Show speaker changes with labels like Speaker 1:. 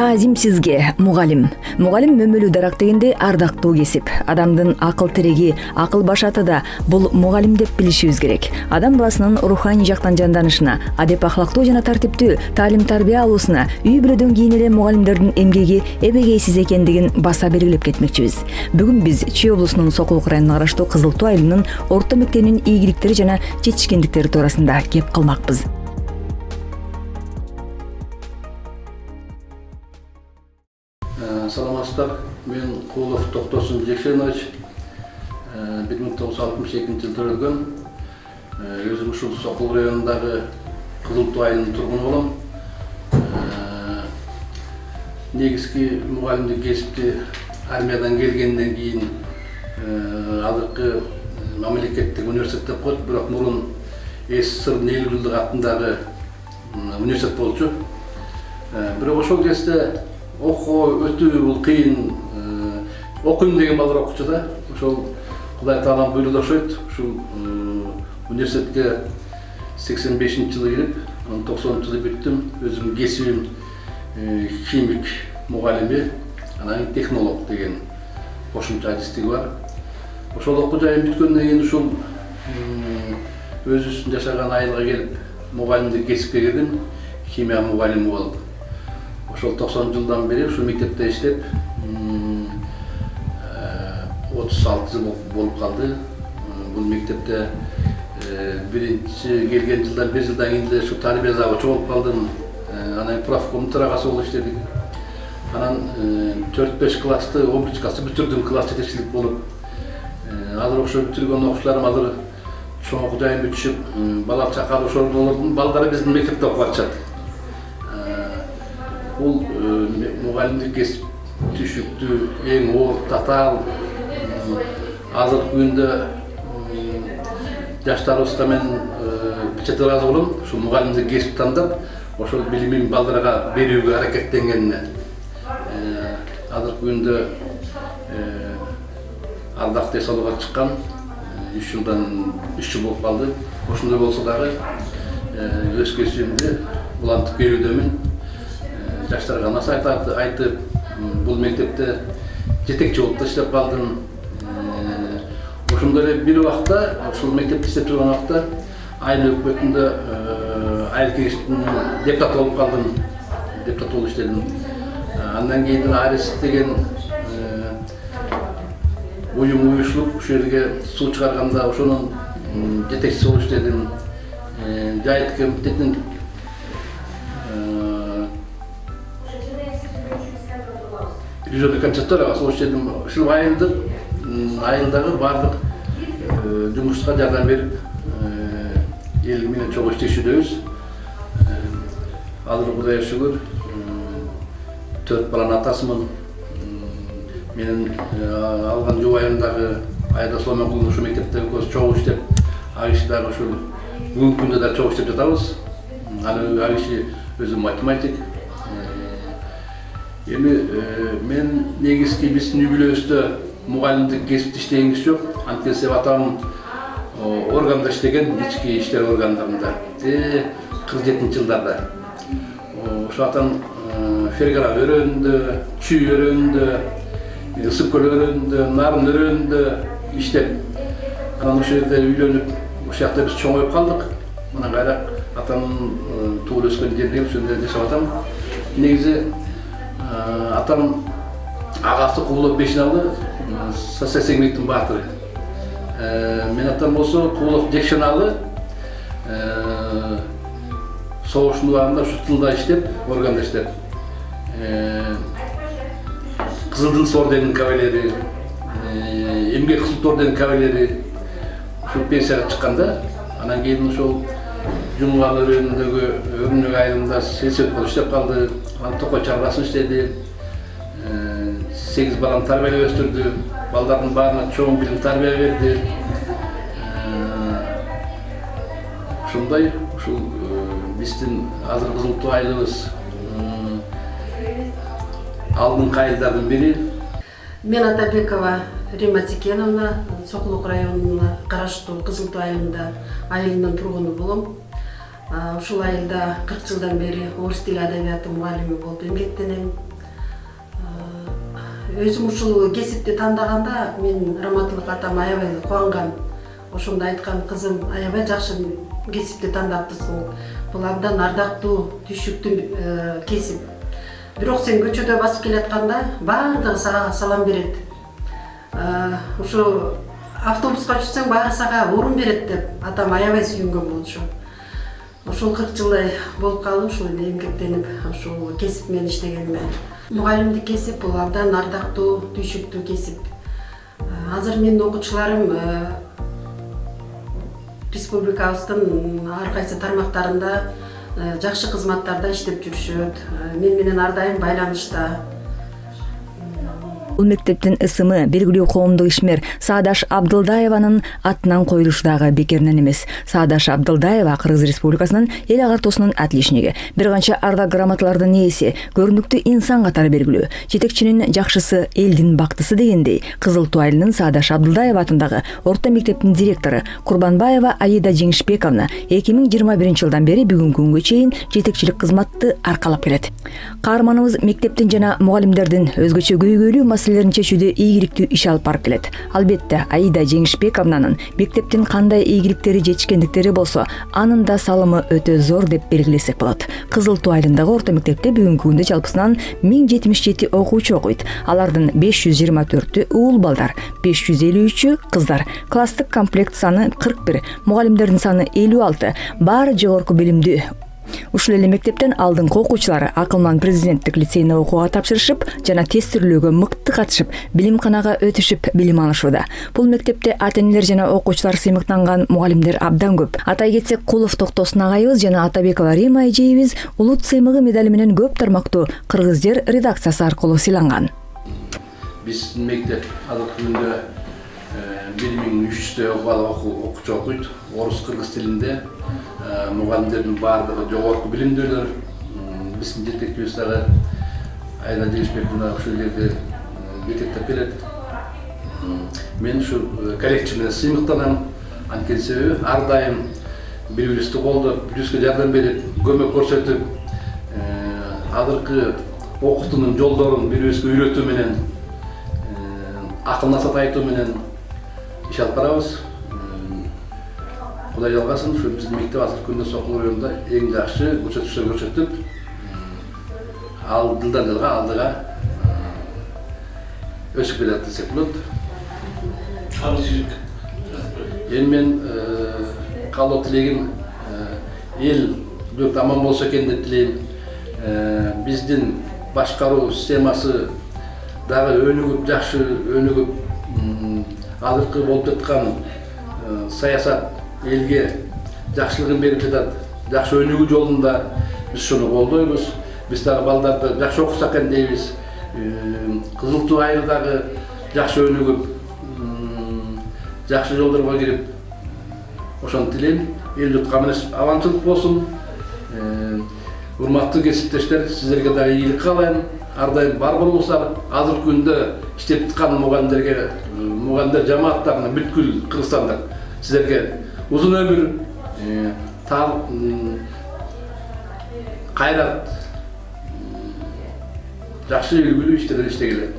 Speaker 1: Таазим сизге, мугалим. Мугалим мөмөлүү дарак дегенде ардактуу кесип. Адамдын акыл тереги, акыл башаты да бул мугалим деп билишибиз керек. Адам баласынын руханий жактан жанданышына, адеп ахлактуу жана тартиптүү таалим тарбия алуусуна үй бүлөдөн кийин эле мугалимдердин эмгеги эбегейсиз экендигин баса белгилеп кетмекчибиз. Бүгүн биз Чүй облусунун Сокулук районуна караштуу Кызыл Туу айылынын орто мектебинин ийгиликтери жана жетишкендиктери туурасында кеп кылмакпыз.
Speaker 2: Саламатсыздар, мен Кулов Токтосун Жексенович, 1962 жылда өлгөн. Өзүм ушул Сокулук районундагы Кызыл Туу айылынын тургуну болом. Негизги мугалимдик кесипти армиядан келгенден кийин азыркы мамлекеттик университет деп коет, бирок мурун СССРдын 50 жылдык атындагы университет болчу. Бирок ошол кезде окуу өтүү бул кыйын, окуйм деген балдар окучу да. Ошол Кудай Таалам буйрууда окшойт. Ушул университетке 85-жылы кирип, 90-жылы бүттүм. Өзүмдүн кесибим химик мугалими, анан технолог деген кошумча адистиги бар. Ошол окуу жайым бүткөндөн кийин ушул өзүбүздүн жашаган айылга келип, мугалимдик кесипке кирдим, химия мугалими болуп. Ошол 90 жылдан бери ушул мектепте иштеп, 36 жыл болуп калды. Бул мектепте биринчи келген жылдан 1 жылдан кийин эле ушу тарбия завучу болуп калдым. Анан профком төрагасы болуп иштедик. Анан 4-5 классты, 11 классты бүтүрдүм, класс жетекчилик болуп. Азыр ошо бүтүргөн окуучуларым азыр чоң окуу жайын бүтүшүп, бала чакалы ошол олордун балдары биздин мектепте окуп атышат. Бул мугалимдик кесип түшүктүү, эң оор, татаал. Азыркы күндө жаштарыбызга мен бечете ыраазы болом. Ушул мугалимдик кесип тандап, ошол билимин балдарга берүүгө аракеттенгенине. Азыркы күндө ардактуу эс алууга чыккан 3 жыл болуп калды. Ошондой болсо дагы өз кесибимди улантып келүүдөмүн. Жаштарга насаат айтып, бул мектепте жетекчи болуп иштеп калдым. Ошондой эле бир убакта, ушул мектепте иштеп турган убакта айыл өкмөтүндө айыл кеңештин депутаты болуп калдым. Депутат болуп иштедим. Андан кийин Арис деген уюм уюшулуп, ушул жерге суу чыгарганда ошонун жетекчиси болуп иштедим. Жайыт комитетинин бюджетный комитет төрагасы болуп иштедим. Ушул айылдагы бардык жумушка жардам берип, эл менен чогуу иштешүүдөбүз. Азыр Кудайга шүгүр, 4 баланын атасымын. Менин алган жубайымдагы Айда Сломенкулдун ушул мектепте экөөбүз чогуу иштеп, ал киши дагы ушул бүгүнкү күндө да чогуу иштеп жатабыз. Ал киши өзү математик. Эми мен негизги биздин үй бүлөбүздө мугалимдик кесипте иштеген киши жок. Анткени атам органда иштеген, ички иштер органдарында. 47 жылдарда. Ошо атам Фергара өрөөнүндө, Чүй өрөөнүндө, Ысык көл өрөөнүндө, Нарын өрөөнүндө иштеп, анан ошол жерде үйлөнүп, ошол жакта биз чоңоюп калдык. Мына кайра атамдын туулуп өскөн жерине келип, ошол жерде жашап атам. Негизи атам агасы Куулов Бешиналы, Сасесеңбектин баатыры. Мен атам болсо Куулов Жекшеналы, согуштун убагында ушу тылда иштеп, органда иштеп. Кызылдын орденинин кавалери, эмгек кызыл орденинин кавалери ушул пенсияга чыкканда, анан кийин ошол Жумгал өрөөнүндөгү Өрнөк айылында сельсовет болуп иштеп калды. Анан Токой чарбасын иштеди. 8 баланы тарбиялап өстүрдү. Балдардын баарына чоң билим тарбия берди. Ошондой ушул биздин азыр Кызыл Туу айылыбыз алдыңкы айылдардын бири.
Speaker 3: Мен Атабекова Рима Тикеновна, Сокулук районуна караштуу Кызыл Туу айылынын тургуну болом. Ушул айылда 40 жылдан бери орус тили адабияты мугалими болуп эмгектенем. өзүм ушул кесипти тандаганда мен раматылык атам аябай кубанган. Ошондо айткан, кызым, аябай жакшы кесипти тандапсың. Бул абдан ардактуу, түйшүктүү кесип. Бирок сен көчөдө басып келатканда баардыгы сага салам берет. Ушу автобуска түшсөң баары сага орун берет деп атам аябай сүйүнгөн болчу. Ушул 40 жылдай болуп калды ушул эмгектенип ушул кесип менен иштегениме. Мугалимдик кесип бул абдан ардактуу, түйшүктүү кесип. Азыр менин окуучуларым республикабыздын ар кайсы тармактарында жакшы кызматтарда иштеп жүрүшөт. Мен менен ар дайым байланышта.
Speaker 1: Бул мектептин ысымы белгилүү коомдук ишмер Саадаш Абдылдаеванын атынан коюлушу дагы бекеринен эмес. Саадаш Абдылдаева Кыргыз Республикасынын эл агартуусунун отличниги, бир канча ардак грамоталардын ээси, көрүнүктүү инсан катары белгилүү, жетекчинин жакшысы, элдин бактысы дегендей, Кызыл Туу айылынын Саадаш Абдылдаева атындагы орто мектептин директору Курбанбаева Аида Жеңишбековна 2021 жылдан бери бүгүнкү күнгө чейин жетекчилик кызматты аркалап келет. Каарманыбыз мектептин жана мугалимдердин өзгөчө көйгөйлүү маселелерин чечүүдө ийгиликтүү иш алып барып келет. Албетте, Аида Жеңишбековнанын мектептин кандай ийгиликтери жетишкендиктери болсо, анын да салымы өтө зор деп белгилесек болот. Кызыл Туу айылындагы орто мектепте бүгүнкү күндө жалпысынан 1077 окуучу окуйт. Алардын 524-ü уул балдар, 553-ü кыздар. Класстык комплект саны 41, мугалимдердин саны 56, баары жогорку билимдүү. Ушул эле мектептен алдыңкы окуучулары Акылман президенттик лицейине окууга тапшырышып жана тестирлөөгө мыкты катышып, билимканага өтүшүп билим алышууда. Бул мектепте ата-энелер жана окуучулар сыймыктанган мугалимдер абдан көп. Атай кетсек, Кулов Токтосун агайыбыз жана Атабекова Рима эжейибиз улут сыймыгы медали менен көп тармактуу Кыргыз жер редакциясы аркылуу сыйланган.
Speaker 2: Биздин мектеп азыркы күндө 1300 бала окуучу окуйт. Орус кыргыз тилинде. Мугалимдердин баардыгы жогорку билимдүүлөр. Биздин жетекчибиз дагы Аида Жеңишбековна ушул жерде мектептеп келет. Мен ушу коллектив менен сыймыктанам. Анткени себеби ар дайым бири-бирибизди колдоп, бирибизге жардам берип, көмөк көрсөтүп, азыркы окутуунун жолдорун бири-бирибизге үйрөтүү менен, акыл насаат айтуу менен иш алып барабыз. Кудай жалгасын, ушу биздин мектеп азыркы күндө Сокул районунда эң жакшы көрсөтүштөр көрсөтүп, ал жылдан жылга алдыга өсүп келет десек болот. Эми мен калуу тилегим эл жұрт аман болсо экен деп тилейм. Биздин башкаруу системасы дагы өнүгүп, жакшы өнүгүп, азыркы болуп жаткан саясат элге жакшылыгын берип жатат. Жакшы өнүгүү жолунда биз шуну колдойбуз. Биз дагы балдарды жакшы окусак экен дейбиз. Кызыл Туу айылы дагы жакшы өнүгүп, жакшы жолдорго кирип, ошону тилейм. Эл журтка аманчылык болсун. Урматтуу кесиптештер, сиздерге дагы ийгилик каалайм. Ар дайым бар болуңуздар. Азыркы күндө иштеп аткан мугалимдерге, мугалимдер жамааттарына бүткүл Кыргызстандык сиздерге узун өмүр, кайрат, жакшы үлгүлүү иштерди иштегиле.